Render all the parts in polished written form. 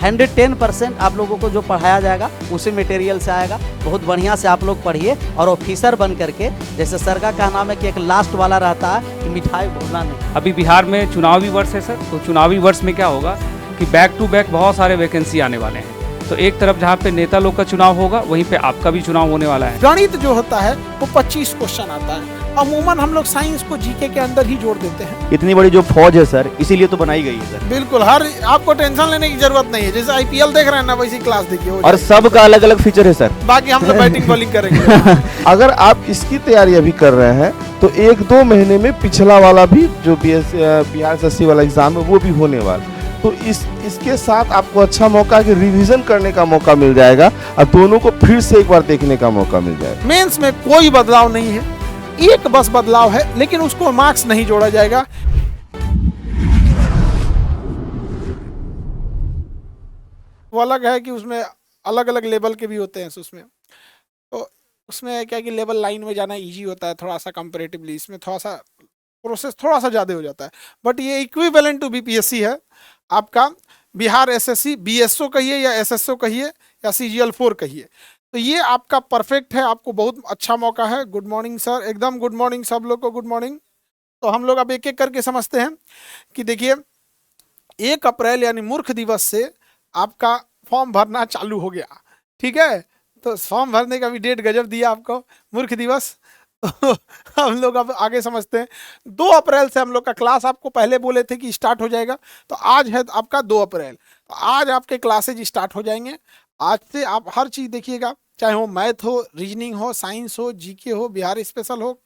110% आप लोगों को जो पढ़ाया जाएगा उसी मटेरियल से आएगा। बहुत बढ़िया से आप लोग पढ़िए और ऑफिसर बन करके, जैसे सर का कहना है कि एक लास्ट वाला रहता है कि मिठाई भूलना नहीं। अभी बिहार में चुनावी वर्ष है सर, तो चुनावी वर्ष में क्या होगा कि बैक टू बैक बहुत सारे वैकेंसी आने वाले हैं। तो एक तरफ जहाँ पे नेता लोग का चुनाव होगा, वहीं पे आपका भी चुनाव होने वाला है। गणित जो होता है वो 25 क्वेश्चन आता है। अमूमन हम लोग साइंस को जीके के अंदर ही जोड़ देते हैं। इतनी बड़ी जो फौज है सर, इसीलिए तो बनाई गई है सर। बिल्कुल, हर आपको टेंशन लेने की जरूरत नहीं है। जैसे आईपीएल देख रहे हैं ना, वैसी क्लास देखिए। और सबका अलग अलग फीचर है सर। बाकी हम तो बैटिंग बॉलिंग करेंगे। अगर आप इसकी तैयारी अभी कर रहे हैं तो 1-2 महीने में पिछला वाला भी जो बिहार एसएससी वाला एग्जाम है वो भी होने वाला। तो इसके साथ आपको अच्छा मौका कि रिवीजन करने का मौका मिल जाएगा और दोनों को फिर से एक बार देखने का मौका मिल जाएगा। मेंस में कोई बदलाव नहीं है, एक बस बदलाव है, लेकिन उसको मार्क्स नहीं जोड़ा जाएगा। वो अलग है कि उसमें अलग अलग लेवल के भी होते हैं। उसमें तो उसमें क्या है कि लेवल लाइन में जाना इजी होता है थोड़ा सा कंपैरेटिवली। इसमें थोड़ा सा प्रोसेस थोड़ा सा ज़्यादा हो जाता है, बट ये इक्विवेलेंट टू बीपीएससी है आपका। बिहार एसएससी बीएसओ कहिए या एसएसओ कहिए या सीजीएल4 कहिए, तो ये आपका परफेक्ट है। आपको बहुत अच्छा मौका है। गुड मॉर्निंग सर, एकदम गुड मॉर्निंग सब लोग को, गुड मॉर्निंग। तो हम लोग अब एक एक करके समझते हैं कि देखिए 1 अप्रैल यानी मूर्ख दिवस से आपका फॉर्म भरना चालू हो गया। ठीक है, तो फॉर्म भरने का भी डेट गजब दिया आपको, मूर्ख दिवस। हम लोग अब आगे समझते हैं। 2 अप्रैल से हम लोग का क्लास, आपको पहले बोले थे कि स्टार्ट हो जाएगा, तो आज है आपका 2 अप्रैल। तो आज आपके क्लासेज स्टार्ट हो जाएंगे। आज से आप हर चीज़ देखिएगा, चाहे वो मैथ हो, रीजनिंग हो, साइंस हो, जीके हो, बिहार स्पेशल हो,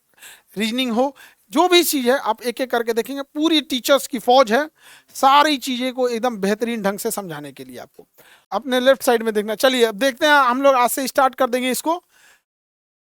रीजनिंग हो, जो भी चीज़ है आप एक एक करके देखेंगे। पूरी टीचर्स की फौज है सारी चीज़ें को एकदम बेहतरीन ढंग से समझाने के लिए। आपको अपने लेफ्ट साइड में देखना। चलिए अब देखते हैं, हम लोग आज से स्टार्ट कर देंगे इसको।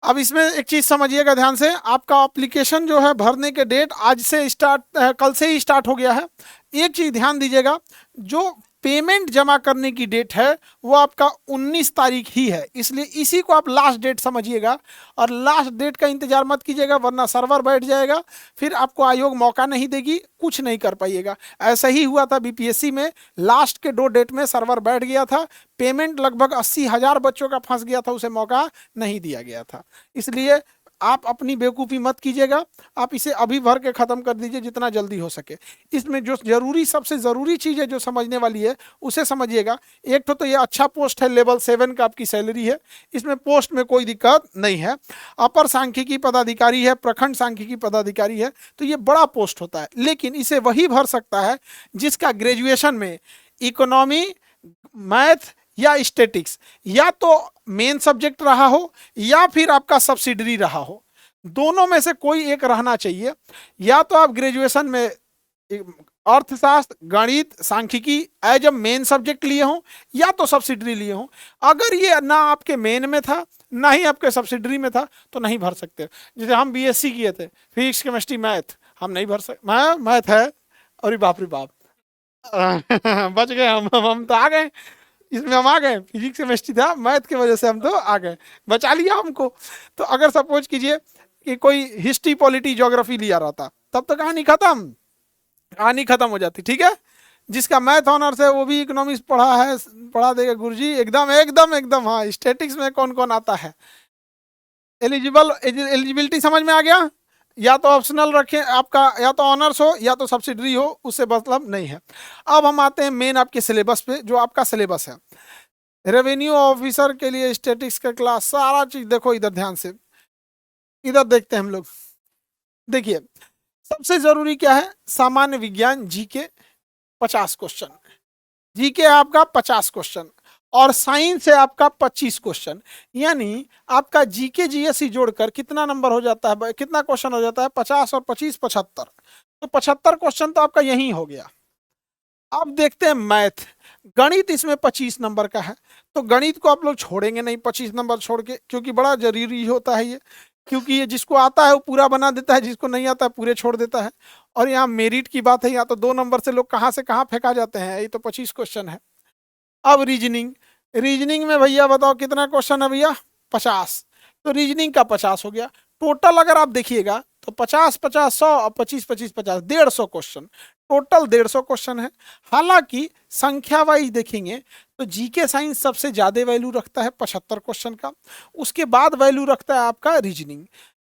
अब इसमें एक चीज़ समझिएगा ध्यान से, आपका एप्लीकेशन जो है भरने के डेट आज से स्टार्ट, कल से ही स्टार्ट हो गया है। एक चीज़ ध्यान दीजिएगा, जो पेमेंट जमा करने की डेट है वो आपका 19 तारीख ही है, इसलिए इसी को आप लास्ट डेट समझिएगा। और लास्ट डेट का इंतजार मत कीजिएगा, वरना सर्वर बैठ जाएगा, फिर आपको आयोग मौका नहीं देगी, कुछ नहीं कर पाइएगा। ऐसा ही हुआ था बीपीएससी में, लास्ट के 2 डेट में सर्वर बैठ गया था, पेमेंट लगभग 80,000 बच्चों का फंस गया था, उसे मौका नहीं दिया गया था। इसलिए आप अपनी बेवकूफ़ी मत कीजिएगा, आप इसे अभी भर के ख़त्म कर दीजिए जितना जल्दी हो सके। इसमें जो जरूरी, सबसे ज़रूरी चीज़ है जो समझने वाली है उसे समझिएगा। एक तो ये अच्छा पोस्ट है, लेवल 7 का आपकी सैलरी है, इसमें पोस्ट में कोई दिक्कत नहीं है। अपर सांख्यिकी पदाधिकारी है, प्रखंड सांख्यिकी पदाधिकारी है, तो ये बड़ा पोस्ट होता है, लेकिन इसे वही भर सकता है जिसका ग्रेजुएशन में इकोनॉमी, मैथ या स्टैटिक्स या तो मेन सब्जेक्ट रहा हो या फिर आपका सब्सिडरी रहा हो। दोनों में से कोई एक रहना चाहिए। या तो आप ग्रेजुएशन में अर्थशास्त्र, गणित, सांख्यिकी एज अ मेन सब्जेक्ट लिए हों या तो सब्सिडरी लिए हों। अगर ये ना आपके मेन में था ना ही आपके सब्सिडरी में था तो नहीं भर सकते। जैसे हम बीएससी किए थे, फिजिक्स, केमिस्ट्री, मैथ, हम नहीं भर सकते। मैथ है, अरे बाप रे बाप, बच गए हम तो आ गए इसमें, हम आ गए। फिजिक्स केमिस्ट्री था, मैथ की वजह से हम तो आ गए, बचा लिया हमको। तो अगर सपोज कीजिए कि कोई हिस्ट्री, पॉलिटी, ज्योग्राफी लिया रहता, तब तो कहानी खत्म हो जाती। ठीक है, जिसका मैथ ऑनर्स है वो भी इकोनॉमिक्स पढ़ा देगा गुरुजी, एकदम। हाँ, स्टैटिक्स में कौन कौन आता है, एलिजिबिलिटी समझ में आ गया। या तो ऑप्शनल रखें आपका, या तो ऑनर्स हो या तो सब्सिडरी हो, उससे मतलब नहीं है। अब हम आते हैं मेन आपके सिलेबस पे, जो आपका सिलेबस है। रेवेन्यू ऑफिसर के लिए स्टैटिक्स का क्लास, सारा चीज देखो इधर ध्यान से, इधर देखते हैं हम लोग। देखिए सबसे जरूरी क्या है, सामान्य विज्ञान जीके 50 क्वेश्चन, जीके आपका 50 क्वेश्चन और साइंस है आपका 25 क्वेश्चन। यानी आपका जीके जीएससी जोड़कर कितना नंबर हो जाता है, कितना क्वेश्चन हो जाता है, 50 और 25 75। तो 75 क्वेश्चन तो आपका यही हो गया। अब देखते हैं मैथ, गणित इसमें 25 नंबर का है, तो गणित को आप लोग छोड़ेंगे नहीं 25 नंबर छोड़ के, क्योंकि बड़ा जरूरी होता है ये, क्योंकि ये जिसको आता है वो पूरा बना देता है, जिसको नहीं आता है पूरे छोड़ देता है। और यहाँ मेरिट की बात है, यहाँ तो 2 नंबर से लोग कहाँ से कहाँ फेंका जाते हैं, ये तो 25 क्वेश्चन है। अब रीजनिंग में भैया बताओ कितना क्वेश्चन है भैया, 50। तो रीजनिंग का 50 हो गया। टोटल अगर आप देखिएगा तो 50 50 100 और 25 25 50 150 क्वेश्चन टोटल 150 क्वेश्चन है। हालांकि संख्या वाइज देखेंगे तो जीके साइंस सबसे ज्यादा वैल्यू रखता है 75 क्वेश्चन का, उसके बाद वैल्यू रखता है आपका रीजनिंग।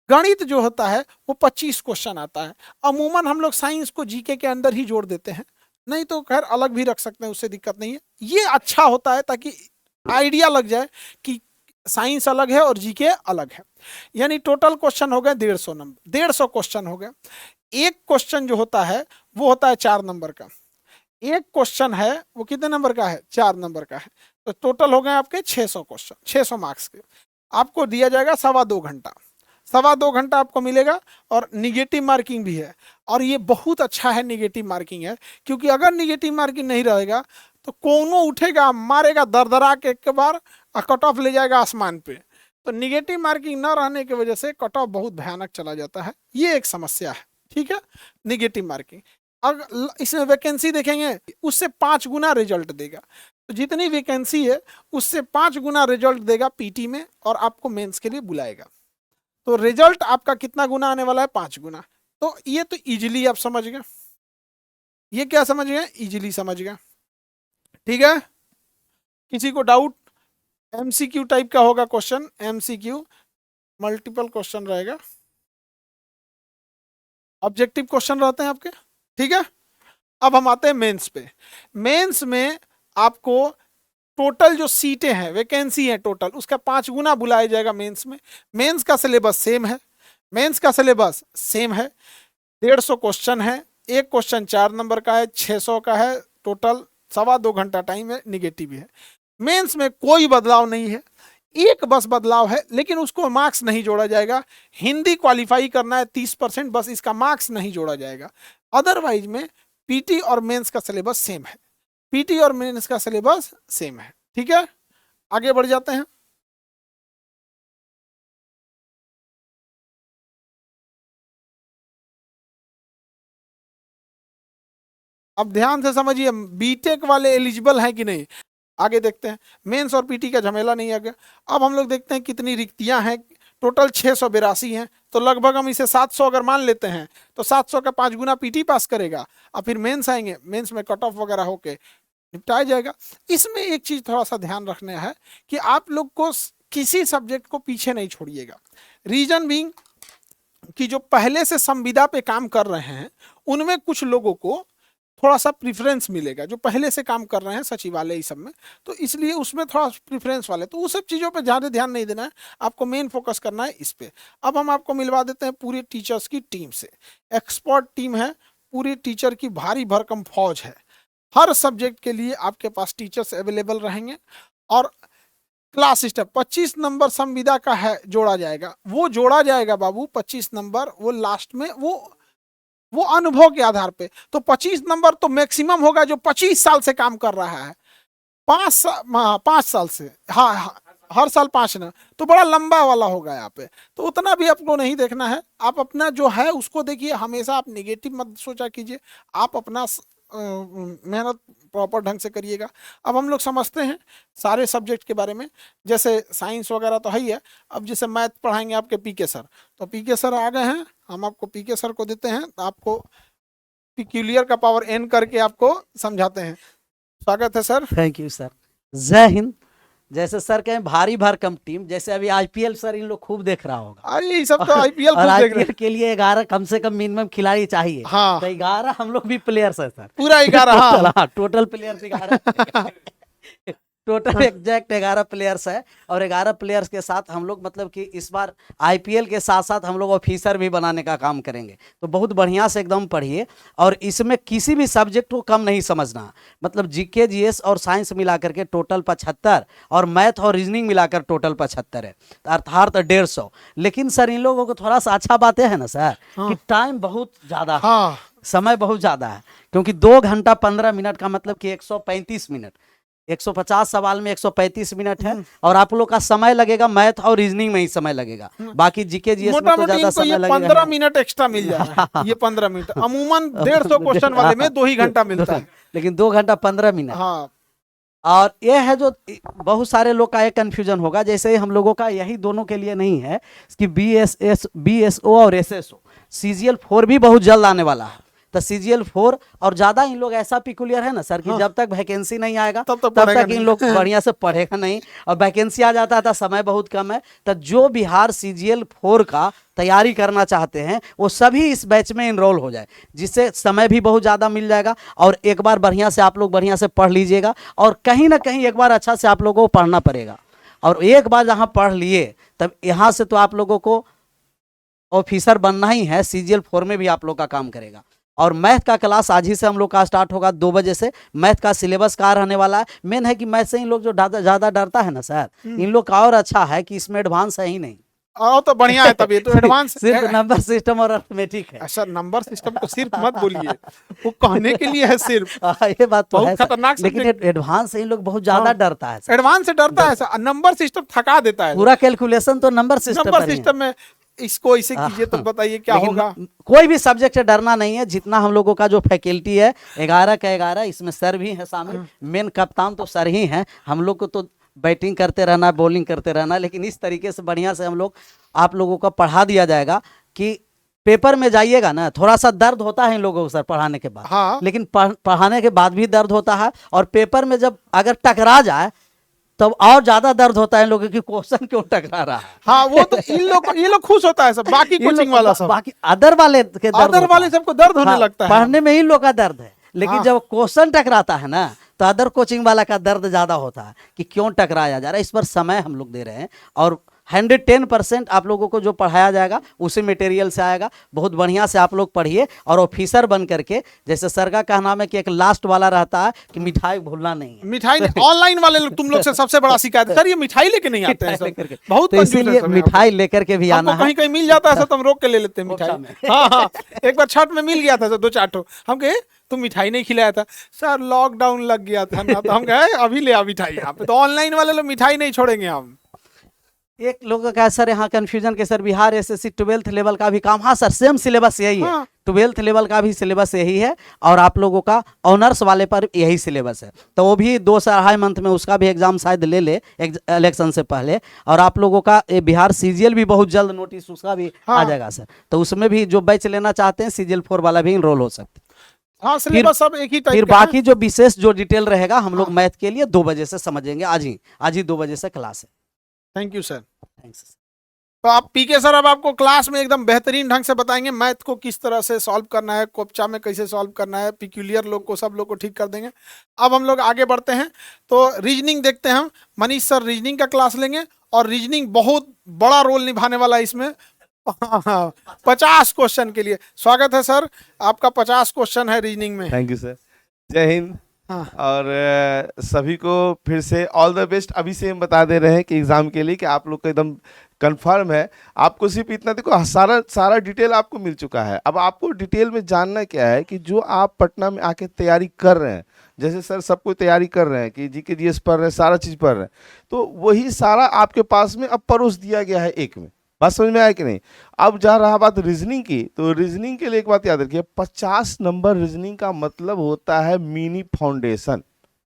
गणित जो होता है वो 25 क्वेश्चन आता है। अमूमन हम लोग साइंस को जीके के अंदर ही जोड़ देते हैं, नहीं तो खैर अलग भी रख सकते हैं, उससे दिक्कत नहीं है। ये अच्छा होता है ताकि आइडिया लग जाए कि साइंस अलग है और जीके अलग है। यानी टोटल क्वेश्चन हो गए 150 नंबर, 150 क्वेश्चन हो गए। एक क्वेश्चन जो होता है वो होता है 4 नंबर का, एक क्वेश्चन है वो कितने नंबर का है, 4 नंबर का है। तो टोटल हो गए आपके 600 क्वेश्चन, 600 मार्क्स के। आपको दिया जाएगा 2.25 घंटा, 2.25 घंटा आपको मिलेगा। और निगेटिव मार्किंग भी है, और ये बहुत अच्छा है निगेटिव मार्किंग है, क्योंकि अगर निगेटिव मार्किंग नहीं रहेगा तो कोनो उठेगा मारेगा दरदरा के एक बार, कट ऑफ ले जाएगा आसमान पे। तो निगेटिव मार्किंग ना रहने की वजह से कट ऑफ बहुत भयानक चला जाता है, ये एक समस्या है। ठीक है, निगेटिव मार्किंग। अगर इसमें वैकेंसी देखेंगे उससे 5 गुना रिजल्ट देगा, तो जितनी वैकेंसी है उससे 5 गुना रिजल्ट देगा पीटी में, और आपको मेंस के लिए बुलाएगा। तो रिजल्ट आपका कितना गुना आने वाला है, 5 गुना। तो ये तो इजीली आप समझ गए, ये क्या समझ गए, इजीली समझ गए। ठीक है, किसी को डाउट? एमसीक्यू टाइप का होगा क्वेश्चन, एमसीक्यू मल्टीपल क्वेश्चन रहेगा, ऑब्जेक्टिव क्वेश्चन रहते हैं आपके। ठीक है, अब हम आते हैं मेंस पे। मेंस में आपको टोटल जो सीटें हैं, वैकेंसी है टोटल, उसका 5 गुना बुलाया जाएगा मेंस में। मेंस का सिलेबस सेम है, मेंस का सिलेबस सेम है। 150 क्वेश्चन है, एक क्वेश्चन 4 नंबर का है, 600 का है, टोटल 2.25 घंटा टाइम है, निगेटिव है। मेंस में कोई बदलाव नहीं है, एक बस बदलाव है, लेकिन उसको मार्क्स नहीं जोड़ा जाएगा। हिंदी क्वालिफाई करना है 30%, बस इसका मार्क्स नहीं जोड़ा जाएगा। अदरवाइज में पीटी और मेंस का सिलेबस सेम है, पीटी और मेंस का सिलेबस सेम है। ठीक है, आगे बढ़ जाते हैं। अब ध्यान से समझिए, बीटेक वाले एलिजिबल हैं कि नहीं, आगे देखते हैं। मेंस और पीटी का झमेला नहीं आ गया। अब हम लोग देखते हैं कितनी रिक्तियां हैं। टोटल 682 हैं, तो लगभग हम इसे 700 अगर मान लेते हैं तो 700 का 5 गुना पीटी पास करेगा, और फिर मेंस आएंगे, मेंस में कट ऑफ वगैरह होके निपटाया जाएगा। इसमें एक चीज थोड़ा सा ध्यान रखना है कि आप लोग को किसी सब्जेक्ट को पीछे नहीं छोड़िएगा। रीजन बीइंग कि जो पहले से संविदा पे काम कर रहे हैं उनमें कुछ लोगों को थोड़ा सा प्रेफरेंस मिलेगा, जो पहले से काम कर रहे हैं सचिवालय इस सब में, तो इसलिए उसमें थोड़ा प्रेफरेंस वाले, तो उस सब चीज़ों पे ज़्यादा ध्यान नहीं देना है, आपको मेन फोकस करना है इस पे। अब हम आपको मिलवा देते हैं पूरे टीचर्स की टीम से। एक्सपर्ट टीम है, पूरी टीचर की भारी भरकम फौज है। हर सब्जेक्ट के लिए आपके पास टीचर्स अवेलेबल रहेंगे। और क्लास सिस्टम 25 नंबर संविदा का है, जोड़ा जाएगा, वो जोड़ा जाएगा बाबू 25 नंबर, वो लास्ट में वो अनुभव के आधार पे। तो 25 नंबर तो मैक्सिमम होगा जो 25 साल से काम कर रहा है, 5 साल से, हाँ, हर साल 5 ना, तो बड़ा लंबा वाला होगा यहाँ पे। तो उतना भी आपको नहीं देखना है, आप अपना जो है उसको देखिए। हमेशा आप नेगेटिव मत सोचा कीजिए, आप अपना मेहनत प्रॉपर ढंग से करिएगा। अब हम लोग समझते हैं सारे सब्जेक्ट के बारे में। जैसे साइंस वगैरह तो है ही है, अब जैसे मैथ पढ़ाएंगे आपके पीके सर, तो पीके सर आ गए हैं, हम आपको पीके सर को देते हैं, आपको पिक्यूलियर का पावर एन करके आपको समझाते हैं। स्वागत है सर। Thank you sir. जय हिंद। जैसे सर कहें भारी भरकम टीम, जैसे अभी आईपीएल सर इन लोग खूब देख रहा होगा। अरे ये सब तो आईपीएल और खूब देख रहे आईपीएल के लिए 11 कम से कम मिनिमम खिलाड़ी चाहिए। हाँ। तो 11 हम लोग भी प्लेयर्स है सर, पूरा 11। हाँ, total players 11 total exact 11 players है। और 11 प्लेयर्स के साथ हम लोग मतलब कि इस बार आईपीएल के साथ साथ हम लोग ऑफिसर भी बनाने का काम करेंगे। तो बहुत बढ़िया से एकदम पढ़िए, और इसमें किसी भी सब्जेक्ट को कम नहीं समझना। मतलब जीके जीएस और साइंस मिला करके टोटल 75, और मैथ और रीजनिंग मिलाकर टोटल 75 है, अर्थात 150। लेकिन सर इन लोगों को थोड़ा सा अच्छा बात है ना सर, कि टाइम बहुत ज़्यादा है, समय बहुत ज़्यादा है, क्योंकि 2 घंटा 15 मिनट का मतलब कि 135 मिनट, 150 सवाल में 135 मिनट है। और आप लोग का समय लगेगा मैथ और रीजनिंग में ही समय लगेगा, बाकी जीके जीएस में तो ज्यादा समय लगेगा। 15 मिनट एक्स्ट्रा मिल जाएगा, ये 15 मिनट। अमूमन 150 क्वेश्चन वाले में 2 ही घंटा मिलता है, लेकिन 2 घंटा 15 मिनट। हाँ। और ये है जो बहुत सारे लोग का एक कंफ्यूजन होगा, जैसे हम लोगों का यही दोनों के लिए नहीं है कि बीएसओ और एसएसओ, CGL 4 भी बहुत जल्द आने वाला है। तो CGL4 और ज़्यादा इन लोग ऐसा पिकुलियर है ना सर कि जब तक वैकेंसी नहीं आएगा तब तक इन लोग बढ़िया से पढ़ेगा नहीं, और वैकेंसी आ जाता था समय बहुत कम है। तो जो बिहार CGL4 का तैयारी करना चाहते हैं वो सभी इस बैच में इनरोल हो जाए, जिससे समय भी बहुत ज़्यादा मिल जाएगा। और एक बार बढ़िया से आप लोग बढ़िया से पढ़ लीजिएगा, और कहीं ना कहीं एक बार अच्छा से आप लोगों को पढ़ना पड़ेगा। और एक बार जहाँ पढ़ लिए तब यहाँ से तो आप लोगों को ऑफिसर बनना ही है। CGL4 में भी आप लोग का काम करेगा। और मैथ का क्लास आज ही से हम लोग का स्टार्ट होगा 2 बजे से। मैथ का सिलेबस क्या रहने वाला है, मेन है कि मैथ से इन लोग जो ज़्यादा डरता है ना सर, इन लोग का और अच्छा है कि इसमें एडवांस है ही नहीं। तो बढ़िया है, तब ये तो एडवांस सिर्फ नंबर सिस्टम और अर्थमेटिक है। अच्छा, नंबर सिस्टम को सिर्फ मत बोलिए, वो कहने के लिए है सिर्फ। ये बात तो बहुत है सर, खतरनाक लेकिन एडवांस से इन लोग बहुत ज़्यादा डरता है सर। एडवांस से डरता है सर, नंबर सिस्टम थका देता है। पूरा कैलकुलेशन तो नंबर सिस्टम में इसको इसे कीजिए तो बताइए क्या होगा। कोई भी सब्जेक्ट से डरना नहीं है। जितना हम लोगों का जो फैकल्टी है 11 का 11, इसमें सर भी है शामिल, मेन कप्तान तो सर ही हैं। हम लोग को तो बैटिंग करते रहना, बॉलिंग करते रहना, लेकिन इस तरीके से बढ़िया से हम लोग आप लोगों को पढ़ा दिया जाएगा कि पेपर में जाइएगा ना, थोड़ा सा दर्द होता है इन लोगों को सर पढ़ाने के बाद। हाँ। लेकिन पढ़ाने के बाद भी दर्द होता है, और पेपर में जब अगर टकरा जाए तब और ज्यादा दर्द होता है इन लोगों की, क्वेश्चन क्यों टकरा रहा है। हाँ, वो तो ये लोग खुश होता है सब, बाकी कोचिंग वाला सब, बाकी अदर वाले के दर्द अदर वाले सबको दर्द होने लगता है। पढ़ने में इन लोग का दर्द है, लेकिन जब क्वेश्चन टकराता है ना तो अदर कोचिंग वाला का दर्द ज्यादा होता है कि क्यों टकराया जा रहा है। इस पर समय हम लोग दे रहे हैं, और 110% आप लोगों को जो पढ़ाया जाएगा उसी मटेरियल से आएगा। बहुत बढ़िया से आप लोग पढ़िए, और ऑफिसर बन करके, जैसे सर का कहना है कि एक लास्ट वाला रहता है कि मिठाई भूलना नहीं है। मिठाई ऑनलाइन वाले लोग तुम लोग से सबसे बड़ा शिकायत है सर, ये मिठाई लेके नहीं आते हैं सब, बहुत तो कंजूस है इसीलिए सब। मिठाई लेकर के भी आना है। कहीं कहीं मिल जाता है तो हम रोक के ले लेते हैं मिठाई। हाँ, एक बार छठ में मिल गया था सर 2-4 ठो, हम कहे तुम मिठाई नहीं खिलाया था सर, लॉकडाउन लग गया था ना, तो हम कहे अभी ले आ मिठाई यहाँ पे। तो ऑनलाइन वाले लोग मिठाई नहीं छोड़ेंगे हम। एक लोगों का सर यहाँ कंफ्यूजन के sir Bihar SSC 12th level का भी काम, हाँ सर सेम सिलेबस यही है। 12th लेवल का भी सिलेबस यही है, और आप लोगों का ऑनर्स वाले पर यही सिलेबस है। तो वो भी 2 से 2.5 मंथ में उसका भी एग्जाम शायद ले इलेक्शन से पहले। और आप लोगों का बिहार CGL भी बहुत जल्द नोटिस उसका भी आ जाएगा सर, तो उसमें भी जो बैच लेना चाहते हैं CGL4 वाला भी इनरोल हो सकते हैं। हाँ, सिलेबस सब एक ही टाइप फिर का है। बाकी जो विशेष जो डिटेल रहेगा हम लोग मैथ के लिए 2 बजे से समझेंगे। आज ही 2 बजे से क्लास है। Thank you sir. थैंक्स। तो आप पीके सर अब आपको क्लास में एकदम बेहतरीन ढंग से बताएंगे मैथ को किस तरह से सॉल्व करना है, कोपचा में कैसे सॉल्व करना है, पिक्यूलियर लोग को सब लोग को ठीक कर देंगे। अब हम लोग आगे बढ़ते हैं, तो रीजनिंग देखते हैं। मनीष सर रीजनिंग का क्लास लेंगे, और रीजनिंग बहुत बड़ा रोल निभाने वाला है इसमें। 50 क्वेश्चन के लिए स्वागत है सर, आपका 50 क्वेश्चन है रीजनिंग में। थैंक यू सर, जय हिंद। हाँ। और सभी को फिर से ऑल द बेस्ट। अभी से हम बता दे रहे हैं कि एग्ज़ाम के लिए कि आप लोग को एकदम कंफर्म है। आपको सिर्फ इतना देखो, सारा डिटेल आपको मिल चुका है। अब आपको डिटेल में जानना क्या है कि जो आप पटना में आके तैयारी कर रहे हैं, जैसे सर सब कोई तैयारी कर रहे हैं कि GK GS पढ़ रहे हैं, सारा चीज़ पढ़ रहे हैं, तो वही सारा आपके पास में अब परोस दिया गया है एक में। बात समझ में आया कि नहीं। अब जा रहा बात रीजनिंग की, तो रीजनिंग के लिए एक बात याद रखिए, 50 नंबर रीजनिंग का मतलब होता है मिनी फाउंडेशन।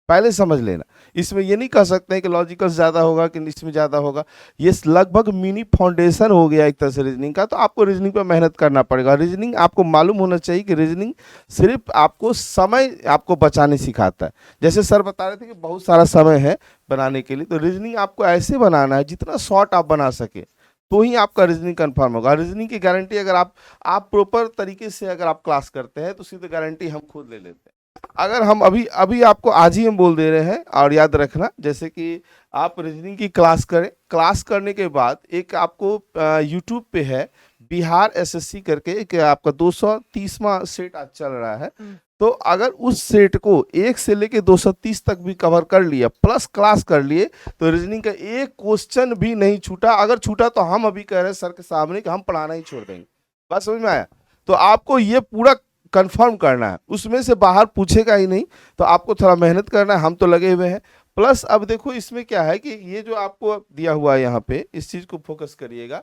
पहले समझ लेना, इसमें ये नहीं कह सकते हैं कि लॉजिकल ज़्यादा होगा कि इसमें ज़्यादा होगा, ये लगभग मिनी फाउंडेशन हो गया एक तरह से रीजनिंग का। तो आपको रीजनिंग पर मेहनत करना पड़ेगा। रीजनिंग आपको मालूम होना चाहिए कि रीजनिंग सिर्फ आपको समय आपको बचाने सिखाता है। जैसे सर बता रहे थे कि बहुत सारा समय है बनाने के लिए, तो रीजनिंग आपको ऐसे बनाना है जितना शॉर्ट आप बना सके, तो ही आपका रीजनिंग कंफर्म होगा। रीजनिंग की गारंटी अगर आप प्रॉपर तरीके से अगर आप क्लास करते हैं तो सीधे गारंटी हम खुद ले लेते हैं। अगर हम अभी आपको आज ही हम बोल दे रहे हैं, और याद रखना जैसे कि आप रीजनिंग की क्लास करें, क्लास करने के बाद एक आपको यूट्यूब पे है बिहार SSC करके, एक आपका 230वां सेट आज चल रहा है। तो अगर उस सेट को 1 से लेके 230 तक भी कवर कर लिया प्लस क्लास कर लिए, तो रीजनिंग का एक क्वेश्चन भी नहीं छूटा। अगर छूटा तो हम अभी कह रहे हैं सर के सामने कि हम पढ़ाना ही छोड़ देंगे। बात समझ में आया। तो आपको ये पूरा कंफर्म करना है, उसमें से बाहर पूछेगा ही नहीं, तो आपको थोड़ा मेहनत करना है। हम तो लगे हुए हैं। प्लस अब देखो इसमें क्या है कि ये जो आपको दिया हुआ है यहाँ पे, इस चीज़ को फोकस करिएगा।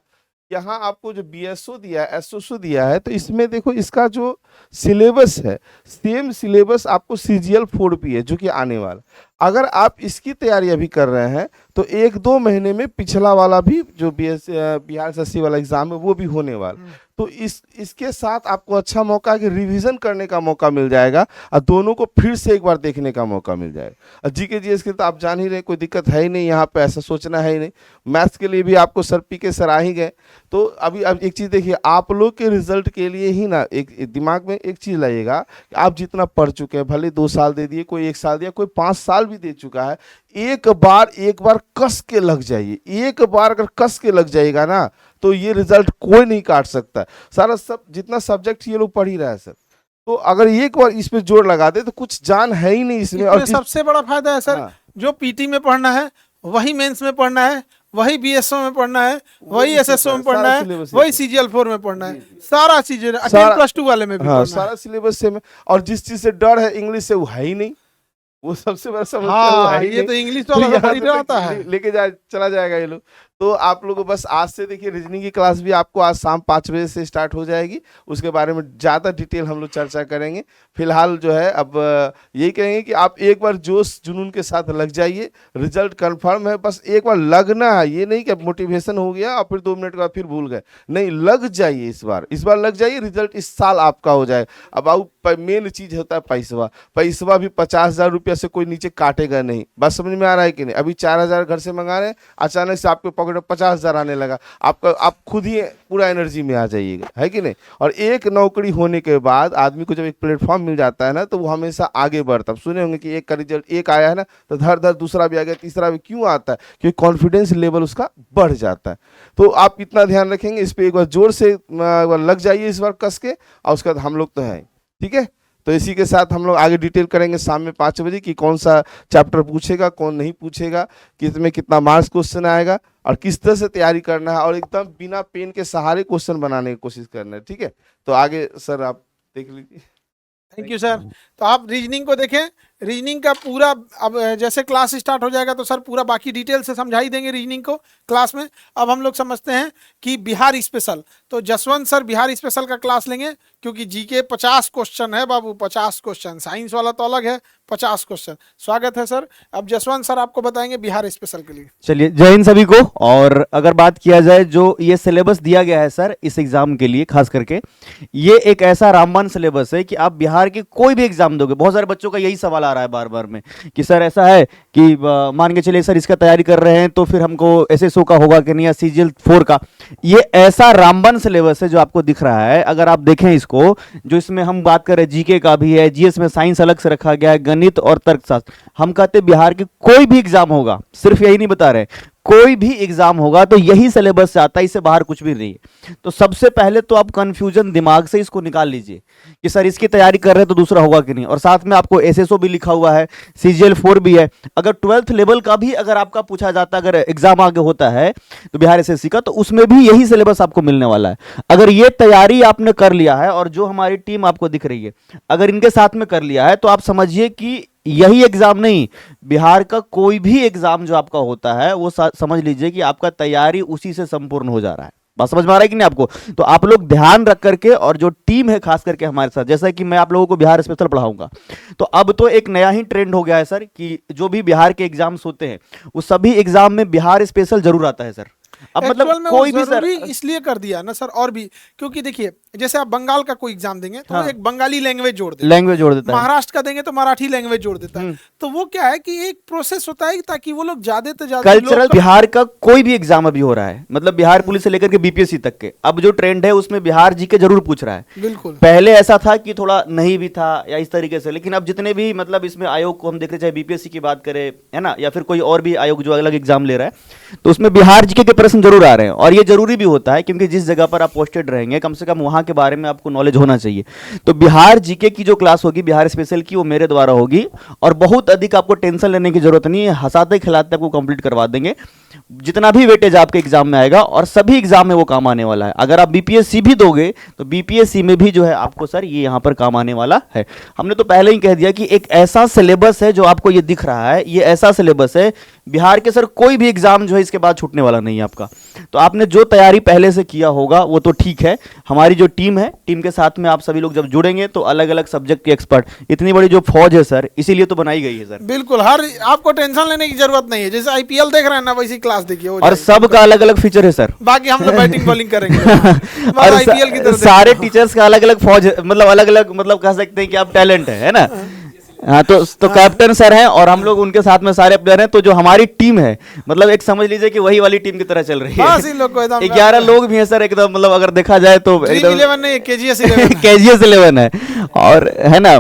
यहाँ आपको जो BSO दिया है, SSO दिया है, तो इसमें देखो इसका जो सिलेबस है, सेम सिलेबस आपको CGL4 भी है जो कि आने वाला। अगर आप इसकी तैयारी अभी कर रहे हैं तो 1-2 महीने में पिछला वाला भी जो बिहार एसएससी वाला एग्जाम है वो भी होने वाला। तो इसके साथ आपको अच्छा मौका है कि रिवीजन करने का मौका मिल जाएगा और दोनों को फिर से एक बार देखने का मौका मिल जाएगा। और जीके जीएस के तो आप जान ही रहे, कोई दिक्कत है ही नहीं, यहाँ पे ऐसा सोचना है ही नहीं। मैथ्स के लिए भी आपको सर पीके सर आ ही गए। तो अभी अब एक चीज़ देखिए, आप लोग के रिजल्ट के लिए ही ना एक दिमाग में एक चीज़ लाइएगा कि आप जितना पढ़ चुके हैं, भले 2 साल दे दिए, कोई 1 साल दिया, कोई 5 साल भी दे चुका है, एक बार कस के लग जाइए। एक बार अगर कस के लग जाएगा ना तो ये रिजल्ट कोई नहीं काट सकता। सारा सब जितना सब्जेक्ट ये लोग पढ़ ही रहा है सर, तो अगर एक बार इस पे जोर लगा दे तो कुछ जान है ही नहीं इसमें। और सबसे बड़ा फायदा है सर, जो पीटी में पढ़ना है वही मेंस में पढ़ना है, वही बीएसओ में पढ़ना है, वही एसएसओ में पढ़ना है, वही सीजीएल 4 में पढ़ना है, सारा चीजें +2 वाले में भी पढ़ना है। सारा सिलेबस से में। और जिस चीज से डर है इंग्लिश से, वो है ही नहीं। वो सबसे बड़ा समस्या हाँ, ये तो इंग्लिश वाला आता है, लेके चला जाएगा ये लोग। तो आप लोग बस आज से देखिए, रीजनिंग की क्लास भी आपको आज शाम 5 बजे से स्टार्ट हो जाएगी। उसके बारे में ज़्यादा डिटेल हम लोग चर्चा करेंगे। फिलहाल जो है अब यही कहेंगे कि आप एक बार जोश जुनून के साथ लग जाइए, रिजल्ट कंफर्म है। बस एक बार लगना है, ये नहीं कि अब मोटिवेशन हो गया और फिर 2 मिनट के बाद फिर भूल गए, नहीं, लग जाइए। इस बार लग जाइए, रिजल्ट इस साल आपका हो जाए। अब आओ, मेन चीज़ होता है पैसवा भी 50,000 रुपया से कोई नीचे काटेगा नहीं। बात समझ में आ रहा है कि नहीं? अभी 4,000 घर से मंगा रहे हैं, अचानक से आपके पॉकेट में 50,000 आने लगा, आप खुद ही पूरा एनर्जी में आ जाइएगा, है कि नहीं? और एक नौकरी होने के बाद आदमी को जब एक प्लेटफॉर्म मिल जाता है ना तो वो हमेशा आगे बढ़ता है। सुने होंगे कि एक का रिजल्ट एक आया है ना तो धर दूसरा भी आ गया, तीसरा भी। क्यों आता है? क्योंकि कॉन्फिडेंस लेवल उसका बढ़ जाता है। तो आप इतना ध्यान रखेंगे, इस पर एक बार जोर से लग जाइए इस बार कस के, और उसके बाद हम लोग तो हैं, ठीक है? तो इसी के साथ हम लोग आगे डिटेल करेंगे शाम में 5 बजे कि कौन सा चैप्टर पूछेगा, कौन नहीं पूछेगा, किसमें कितना मार्क्स क्वेश्चन आएगा और किस तरह से तैयारी करना है, और एकदम बिना पेन के सहारे क्वेश्चन बनाने की कोशिश करना है, ठीक है? तो आगे सर आप देख लीजिए। Thank you sir. तो आप रीजनिंग को देखें, रीजनिंग का पूरा अब जैसे क्लास स्टार्ट हो जाएगा तो सर पूरा बाकी डिटेल से समझा ही देंगे रीजनिंग को क्लास में। अब हम लोग समझते हैं कि बिहार स्पेशल, तो जसवंत सर बिहार स्पेशल का क्लास लेंगे, क्योंकि जीके 50 क्वेश्चन है बाबू, 50 क्वेश्चन। साइंस वाला तो अलग है, 50 क्वेश्चन। स्वागत है सर। अब जसवंत सर आपको बताएंगे बिहार स्पेशल के लिए। चलिए, जय हिंद सभी को। और अगर बात किया जाए जो ये सिलेबस दिया गया है सर इस एग्जाम के लिए, खास करके ये एक ऐसा रामबाण सिलेबस है कि आप बिहार के कोई भी एग्जाम दोगे, बहुत सारे बच्चों का यही सवाल आ रहा है बार बार में कि सर ऐसा है कि मान के चलिए सर इसका तैयारी कर रहे हैं तो फिर हमको एसएसओ का होगा कि नहीं, या सीजीएल 4 का। ये ऐसा रामबाण सिलेबस है जो आपको दिख रहा है। अगर आप देखें इसको, जो इसमें हम बात कर रहे हैं जीके का भी है, जीएस में साइंस अलग से रखा गया है, गणित और तर्कशास्त्र। हम कहते हैं बिहार के कोई भी एग्जाम होगा, सिर्फ यही नहीं बता रहे, कोई भी एग्जाम होगा तो यही सिलेबस से आता है, इससे बाहर कुछ भी नहीं है। तो सबसे पहले तो आप कंफ्यूजन दिमाग से इसको निकाल लीजिए कि सर इसकी तैयारी कर रहे हैं तो दूसरा होगा कि नहीं। और साथ में आपको एसएसओ भी लिखा हुआ है, सीजीएल 4 भी है। अगर 12th लेवल का भी अगर आपका पूछा जाता है, अगर एग्जाम आगे होता है तो बिहार एसएससी का, तो उसमें भी यही सिलेबस आपको मिलने वाला है। अगर ये तैयारी आपने कर लिया है और जो हमारी टीम आपको दिख रही है, अगर इनके साथ में कर लिया है, तो आप समझिए कि यही एग्जाम नहीं, बिहार का कोई भी एग्जाम जो आपका होता है वो समझ लीजिए कि आपका तैयारी उसी से संपूर्ण हो जा रहा है। बात समझ में आ रहा है कि नहीं आपको? तो आप लोग ध्यान रख करके, और जो टीम है खास करके हमारे साथ, जैसा कि मैं आप लोगों को बिहार स्पेशल पढ़ाऊंगा, तो अब तो एक नया ही ट्रेंड हो गया है सर कि जो भी बिहार के एग्जाम्स होते हैं उस सभी एग्जाम में बिहार स्पेशल जरूर आता है सर। अब मतलब कोई भी सर इसलिए कर दिया ना सर, और भी क्योंकि देखिए जैसे आप बंगाल का कोई एग्जाम देंगे तो एक बंगाली लैंग्वेज जोड़ देता है, महाराष्ट्र का देंगे तो मराठी लैंग्वेज जोड़ देता है। तो वो क्या है कि एक प्रोसेस होता है ताकि वो लोग ज्यादा से ज्यादा कल्चरल। बिहार का कोई भी एग्जाम अभी हो रहा है, मतलब बिहार पुलिस से लेकर के बीपीएससी तक के, अब जो ट्रेंड है उसमें बिहार जीके जरूर पूछ रहा है। बिल्कुल, पहले ऐसा था कि थोड़ा नहीं भी था या इस तरीके से, लेकिन अब जितने भी मतलब इसमें आयोग को हम देख रहे, चाहे बीपीएससी की बात करें, है ना, या फिर कोई और भी आयोग जो अलग एग्जाम ले रहा है, तो उसमें बिहार जीके के प्रश्न जरूर आ रहे हैं। और ये जरूरी भी होता है क्योंकि जिस जगह पर आप पोस्टेड रहेंगे कम से कम वहां के बारे में आपको नॉलेज होना चाहिए। तो बिहार जीके की जो क्लास होगी बिहार स्पेशल की, वो मेरे द्वारा होगी और बहुत अधिक आपको टेंशन लेने की जरूरत नहीं है, हंसाते खिलाते आपको कंप्लीट करवा देंगे। जितना भी वेटेज आपके एग्जाम में आएगा और सभी एग्जाम में वो काम आने वाला है। अगर आप बीपीएससी भी दोगे तो बीपीएससी में भी जो है आपको सर ये यहाँ पर काम आने वाला है। हमने तो पहले ही कह दिया कि एक ऐसा सिलेबस है जो आपको ये दिख रहा है, ये ऐसा सिलेबस है बिहार के सर कोई भी एग्जाम जो है इसके बाद छूटने वाला नहीं है आपका। तो आपने जो तैयारी पहले से किया होगा वो तो ठीक है, हमारी जो टीम है, टीम के साथ में आप सभी लोग जब जुड़ेंगे तो अलग अलग सब्जेक्ट के एक्सपर्ट, इतनी बड़ी जो फौज है सर इसीलिए तो बनाई गई है सर। बिल्कुल, हर आपको टेंशन लेने की जरूरत नहीं है, जैसे आईपीएल देख रहे हैं ना वैसी क्लास देखिए हो और सबका अलग अलग फीचर है सर। बाकी हम लोग बैटिंग बॉलिंग करेंगे और आईपीएल की तरह सारे टीचर्स का अलग अलग फौज मतलब अलग अलग मतलब कह सकते हैं कि आप टैलेंट है ना। हाँ तो कैप्टन सर हैं और हम लोग उनके साथ में सारे प्लेयर हैं। तो जो हमारी टीम है मतलब एक समझ लीजिए कि वही वाली टीम की तरह चल रही बस है। इन लोग को एकदम 11 लोग भी हैं सर एकदम, मतलब अगर देखा जाए तो ड्रीम 11 नहीं, केजीएस 11 केजीएस 11 है और है ना।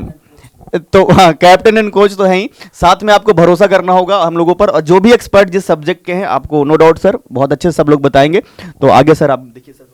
तो हाँ कैप्टन एंड कोच तो हैं ही, साथ में आपको भरोसा करना होगा हम लोगों पर, और जो भी एक्सपर्ट जिस सब्जेक्ट के हैं आपको नो डाउट सर बहुत अच्छे सब लोग बताएंगे। तो आगे सर आप देखिए सर।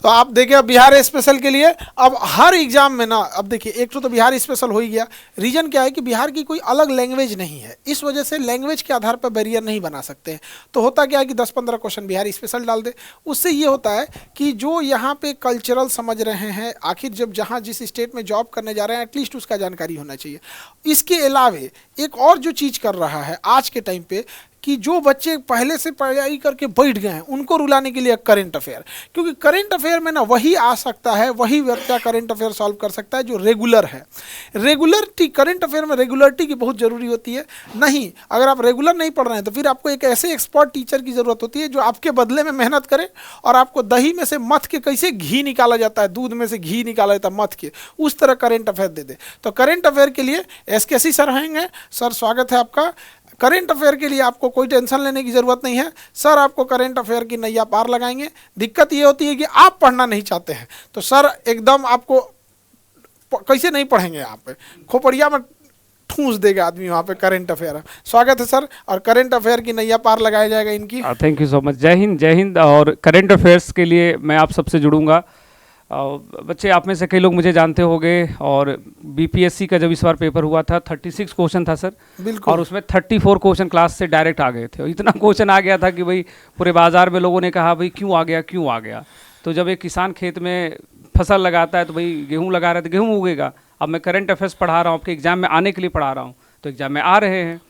तो आप देखिए अब बिहार स्पेशल के लिए अब हर एग्जाम में ना, अब देखिए एक तो बिहार स्पेशल हो ही गया। रीजन क्या है कि बिहार की कोई अलग लैंग्वेज नहीं है, इस वजह से लैंग्वेज के आधार पर बैरियर नहीं बना सकते हैं। तो होता क्या है कि 10-15 क्वेश्चन बिहार स्पेशल डाल दे, उससे ये होता है कि जो यहाँ पे कल्चरल समझ रहे हैं, आखिर जब जहाँ जिस स्टेट में जॉब करने जा रहे हैं एटलीस्ट उसका जानकारी होना चाहिए। इसके अलावे एक और जो चीज़ कर रहा है आज के टाइम पे कि जो बच्चे पहले से पढ़ाई करके बैठ गए हैं उनको रुलाने के लिए करंट अफेयर, क्योंकि करंट अफेयर में ना वही आ सकता है, वही बच्चा करंट अफेयर सॉल्व कर सकता है जो रेगुलर है। रेगुलरिटी, करंट अफेयर में रेगुलरिटी की बहुत ज़रूरी होती है। नहीं, अगर आप रेगुलर नहीं पढ़ रहे हैं तो फिर आपको एक ऐसे एक्सपर्ट टीचर की ज़रूरत होती है जो आपके बदले में मेहनत करे और आपको दही में से मथ के कैसे घी निकाला जाता है, दूध में से घी निकाला जाता है मथ के, उस तरह करंट अफेयर दे दे। तो करंट अफेयर के लिए एसकेसी सर रहेंगे। सर स्वागत है आपका। करंट अफेयर के लिए आपको कोई टेंशन लेने की ज़रूरत नहीं है, सर आपको करंट अफेयर की नैया पार लगाएंगे। दिक्कत ये होती है कि आप पढ़ना नहीं चाहते हैं तो सर एकदम आपको कैसे नहीं पढ़ेंगे, आप खोपड़िया में ठूंस देगा आदमी वहाँ पे। करंट अफेयर स्वागत है सर, और करंट अफेयर की नैया पार लगाया जाएगा इनकी। Thank you so much. जय हिंद, जय हिंद। और करंट अफेयर्स के लिए मैं आप सबसे जुड़ूंगा। बच्चे आप में से कई लोग मुझे जानते होंगे, और बीपीएससी का जब इस बार पेपर हुआ था 36 क्वेश्चन था सर, बिल्कुल, और उसमें 34 क्वेश्चन क्लास से डायरेक्ट आ गए थे। और इतना क्वेश्चन आ गया था कि भाई पूरे बाजार में लोगों ने कहा भाई क्यों आ गया, क्यों आ गया। तो जब एक किसान खेत में फसल लगाता है तो भाई गेहूँ लगा रहे थे, गेहूँ उगेगा। अब मैं करंट अफेयर्स पढ़ा रहा हूँ, आपके एग्जाम में आने के लिए पढ़ा रहा हूँ, तो एग्जाम में आ रहे हैं।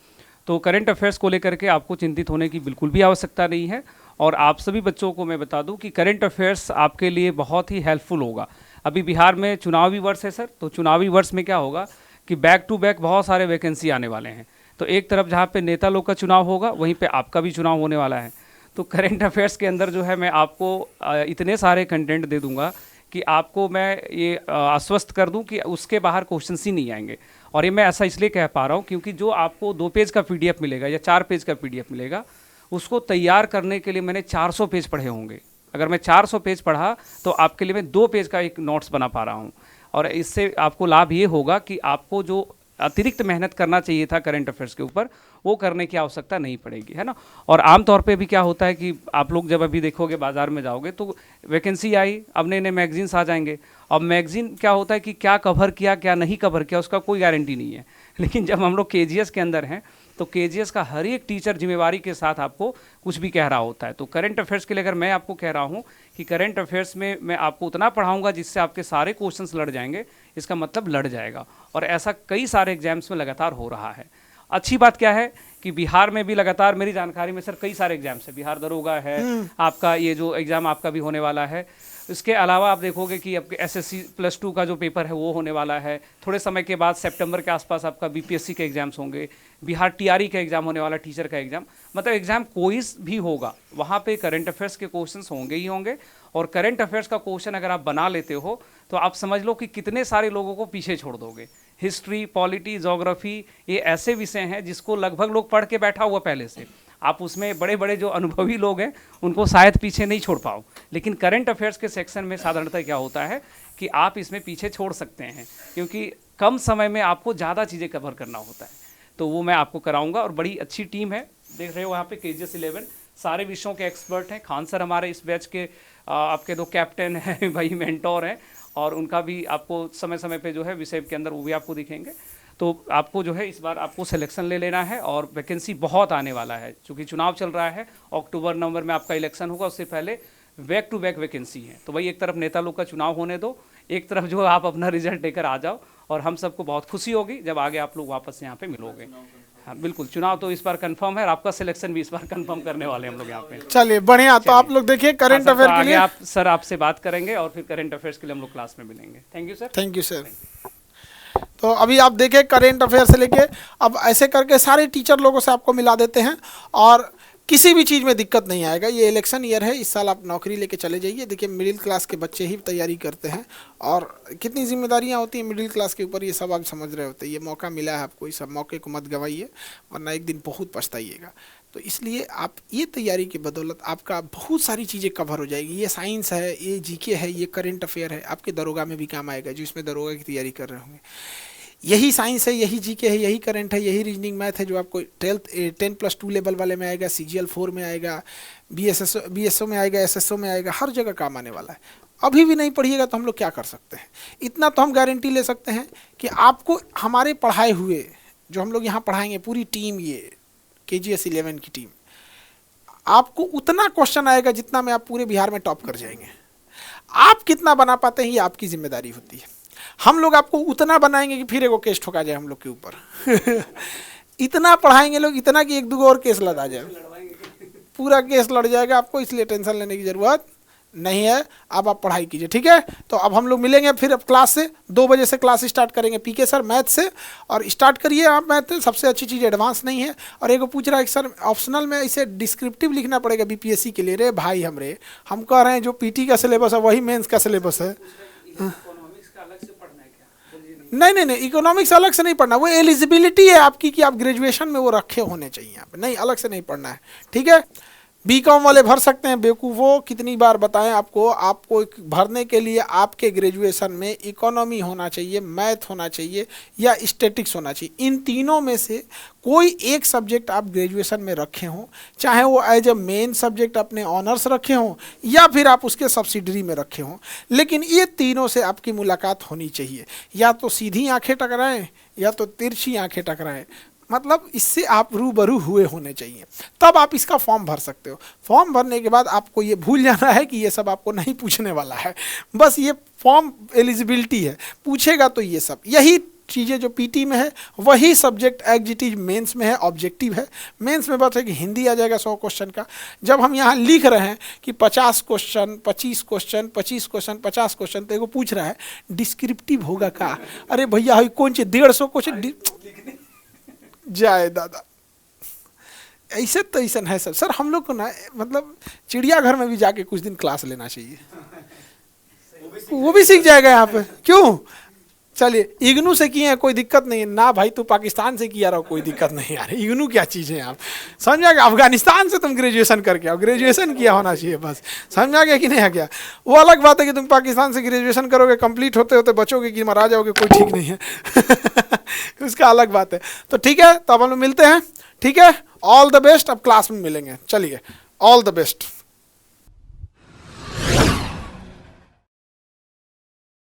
तो करंट अफेयर्स को लेकर के आपको चिंतित होने की बिल्कुल भी आवश्यकता नहीं है। और आप सभी बच्चों को मैं बता दूं कि करंट अफेयर्स आपके लिए बहुत ही हेल्पफुल होगा। अभी बिहार में चुनावी वर्ष है सर, तो चुनावी वर्ष में क्या होगा कि बैक टू बैक बहुत सारे वैकेंसी आने वाले हैं। तो एक तरफ जहाँ पे नेता लोग का चुनाव होगा, वहीं पे आपका भी चुनाव होने वाला है। तो करंट अफेयर्स के अंदर जो है मैं आपको इतने सारे कंटेंट दे दूंगा कि आपको मैं ये आश्वस्त कर दूं कि उसके बाहर क्वेश्चंस ही नहीं आएंगे। और ये मैं ऐसा इसलिए कह पा रहा हूँ क्योंकि जो आपको 2 पेज का पीडीएफ मिलेगा या 4 पेज का पीडीएफ मिलेगा, उसको तैयार करने के लिए मैंने 400 पेज पढ़े होंगे। अगर मैं 400 पेज पढ़ा तो आपके लिए मैं 2 पेज का एक नोट्स बना पा रहा हूँ। और इससे आपको लाभ ये होगा कि आपको जो अतिरिक्त मेहनत करना चाहिए था करंट अफेयर्स के ऊपर, वो करने की आवश्यकता नहीं पड़ेगी, है ना। और आमतौर पे भी क्या होता है कि आप लोग जब अभी देखोगे बाजार में जाओगे तो वैकेंसी आई, अब नए नए मैगजीन्स आ जाएंगे। अब मैगजीन क्या होता है कि क्या कवर किया क्या नहीं कवर किया उसका कोई गारंटी नहीं है। लेकिन जब हम लोग केजीएस के अंदर हैं तो केजीएस का हर एक टीचर जिम्मेवारी के साथ आपको कुछ भी कह रहा होता है। तो करंट अफेयर्स के लिए अगर मैं आपको कह रहा हूँ कि करंट अफेयर्स में मैं आपको उतना पढ़ाऊंगा जिससे आपके सारे क्वेश्चंस लड़ जाएंगे, इसका मतलब लड़ जाएगा। और ऐसा कई सारे एग्जाम्स में लगातार हो रहा है। अच्छी बात क्या है कि बिहार में भी लगातार मेरी जानकारी में सर कई सारे एग्जाम्स है। बिहार दरोगा है, आपका ये जो एग्ज़ाम आपका भी होने वाला है। इसके अलावा आप देखोगे कि आपके एसएससी +2 का जो पेपर है वो होने वाला है। थोड़े समय के बाद सितंबर के आसपास आपका बीपीएससी के एग्जाम्स होंगे, बिहार टीआरई का एग्ज़ाम होने वाला, टीचर का एग्ज़ाम। मतलब एग्ज़ाम कोई भी होगा वहाँ पे करंट अफेयर्स के क्वेश्चंस होंगे ही होंगे। और करंट अफेयर्स का क्वेश्चन अगर आप बना लेते हो तो आप समझ लो कि कितने सारे लोगों को पीछे छोड़ दोगे। हिस्ट्री, पॉलिटी, जोग्राफी, ये ऐसे विषय हैं जिसको लगभग लोग पढ़ के बैठा हुआ पहले से। आप उसमें बड़े बड़े जो अनुभवी लोग हैं उनको शायद पीछे नहीं छोड़ पाओ, लेकिन करंट अफेयर्स के सेक्शन में साधारणतः क्या होता है कि आप इसमें पीछे छोड़ सकते हैं, क्योंकि कम समय में आपको ज़्यादा चीज़ें कवर करना होता है। तो वो मैं आपको कराऊंगा। और बड़ी अच्छी टीम है, देख रहे हो वहाँ पे केजीएस 11 सारे विषयों के एक्सपर्ट हैं। खान सर हमारे इस बैच के आपके 2 कैप्टन हैं भाई, मेंटोर हैं, और उनका भी आपको समय समय पे जो है विषय के अंदर वो भी आपको दिखेंगे। तो आपको जो है इस बार आपको सिलेक्शन ले लेना है, और वैकेंसी बहुत आने वाला है क्योंकि चुनाव चल रहा है। अक्टूबर नवंबर में आपका इलेक्शन होगा, उससे पहले बैक टू बैक वैकेंसी है। तो भाई एक तरफ नेता लोग का चुनाव होने दो, एक तरफ जो आप अपना रिजल्ट लेकर आ जाओ, और हम सबको बहुत खुशी होगी जब आगे आप लोग वापस यहाँ पे मिलोगे। हाँ बिल्कुल, चुनाव तो इस बार कंफर्म है, और आपका सिलेक्शन भी इस बार कंफर्म करने वाले हैं हम लोग यहाँ पे। चलिए बढ़िया। तो आप लोग देखिए करंट हाँ सर, तो अफेयर के आगे लिए आप सर आपसे बात करेंगे, और फिर करंट अफेयर्स के लिए हम लोग क्लास में मिलेंगे। Thank you sir. Thank you sir. तो अभी आप देखें करेंट अफेयर से लेके अब ऐसे करके सारे टीचर लोगों से आपको मिला देते हैं, और किसी भी चीज़ में दिक्कत नहीं आएगा। ये इलेक्शन ईयर है, इस साल आप नौकरी लेके चले जाइए। देखिए मिडिल क्लास के बच्चे ही तैयारी करते हैं, और कितनी जिम्मेदारियां होती हैं मिडिल क्लास के ऊपर, ये सब आप समझ रहे होते हैं। ये मौका मिला है आपको, इस सब मौके को मत गवाइए, वरना एक दिन बहुत पछताइएगा। तो इसलिए आप ये तैयारी की बदौलत आपका बहुत सारी चीज़ें कवर हो जाएगी। ये साइंस है, ये जीके है, ये करंट अफेयर है, आपके दरोगा में भी काम आएगा जो इसमें दरोगा की तैयारी कर रहे होंगे। यही साइंस है, यही जीके है, यही करंट है, यही रीजनिंग मैथ है जो आपको 10+2 लेवल वाले में आएगा, CGL 4 में आएगा, BSO में आएगा, SSO में आएगा, हर जगह काम आने वाला है। अभी भी नहीं पढ़िएगा तो हम लोग क्या कर सकते हैं? इतना तो हम गारंटी ले सकते हैं कि आपको हमारे पढ़ाए हुए जो हम लोग यहाँ पढ़ाएंगे, पूरी टीम, ये KGS 11 की टीम, आपको उतना क्वेश्चन आएगा जितना में आप पूरे बिहार में टॉप कर जाएंगे। आप कितना बना पाते हैं ये आपकी जिम्मेदारी होती है। हम लोग आपको उतना बनाएंगे कि फिर एगो केस ठोका जाए हम लोग के ऊपर इतना पढ़ाएंगे लोग, इतना कि 1-2 और केस लड़ा जाए, पूरा केस लड़ जाएगा आपको। इसलिए टेंशन लेने की ज़रूरत नहीं है। अब आप पढ़ाई कीजिए, ठीक है? तो अब हम लोग मिलेंगे फिर अब क्लास से 2 बजे से क्लास स्टार्ट करेंगे PK सर मैथ से, और स्टार्ट करिए आप मैथ। सबसे अच्छी चीज़ एडवांस नहीं है। और एगो पूछ रहा है कि सर ऑप्शनल में इसे डिस्क्रिप्टिव लिखना पड़ेगा BPSC के लिए। रे भाई हम कह रहे हैं जो PT का सिलेबस है वही मेंस का सिलेबस है। नहीं, इकोनॉमिक्स अलग से नहीं पढ़ना, वो एलिजिबिलिटी है आपकी कि आप ग्रेजुएशन में वो रखे होने चाहिए यहाँ पे, नहीं अलग से नहीं पढ़ना है, ठीक है? BCom वाले भर सकते हैं बेवकूफ़ों, कितनी बार बताएं आपको भरने के लिए आपके ग्रेजुएशन में इकोनॉमी होना चाहिए, मैथ होना चाहिए, या स्टैटिक्स होना चाहिए। इन तीनों में से कोई एक सब्जेक्ट आप ग्रेजुएशन में रखे हों, चाहे वो एज ए मेन सब्जेक्ट अपने ऑनर्स रखे हों या फिर आप उसके सब्सिडरी में रखे हों, लेकिन ये तीनों से आपकी मुलाकात होनी चाहिए। या तो सीधी आंखें टकराएं या तो तिरछी आंखें टकराएं, मतलब इससे आप रूबरू हुए होने चाहिए, तब आप इसका फॉर्म भर सकते हो। फॉर्म भरने के बाद आपको ये भूल जाना है कि ये सब आपको नहीं पूछने वाला है, बस ये फॉर्म एलिजिबिलिटी है, पूछेगा तो ये सब यही चीज़ें जो PT में है वही सब्जेक्ट एग्जिटिव मेंस में है, ऑब्जेक्टिव है। मेंस में बात है कि हिंदी आ जाएगा 100 क्वेश्चन का। जब हम यहाँ लिख रहे हैं कि 50 क्वेश्चन 25 क्वेश्चन 25 क्वेश्चन 50 क्वेश्चन, तो एगो पूछ रहा है डिस्क्रिप्टिव होगा का? अरे भैया कौन सी 150 क्वेश्चन जाए दादा, ऐसे तो ऐसा है सब। सर हम लोग को ना मतलब चिड़ियाघर में भी जाके कुछ दिन क्लास लेना चाहिए, वो भी सीख जाएगा यहाँ पे। क्यों? चलिए इग्नू से किए हैं कोई दिक्कत नहीं ना भाई, तू पाकिस्तान से किया रहा कोई दिक्कत नहीं यार, इग्नू क्या चीज़ है आप समझा गया? अफगानिस्तान से तुम ग्रेजुएशन करके आओ, ग्रेजुएशन किया होना चाहिए बस, समझा गया कि नहीं आ गया? वो अलग बात है कि तुम पाकिस्तान से ग्रेजुएशन करोगे, कंप्लीट होते होते बचोगे कि मरा जाओगे, कोई ठीक नहीं है उसका अलग बात है। तो ठीक है, तब हम लोग मिलते हैं, ठीक है? All the best. अब क्लास में मिलेंगे, चलिए ऑल द बेस्ट।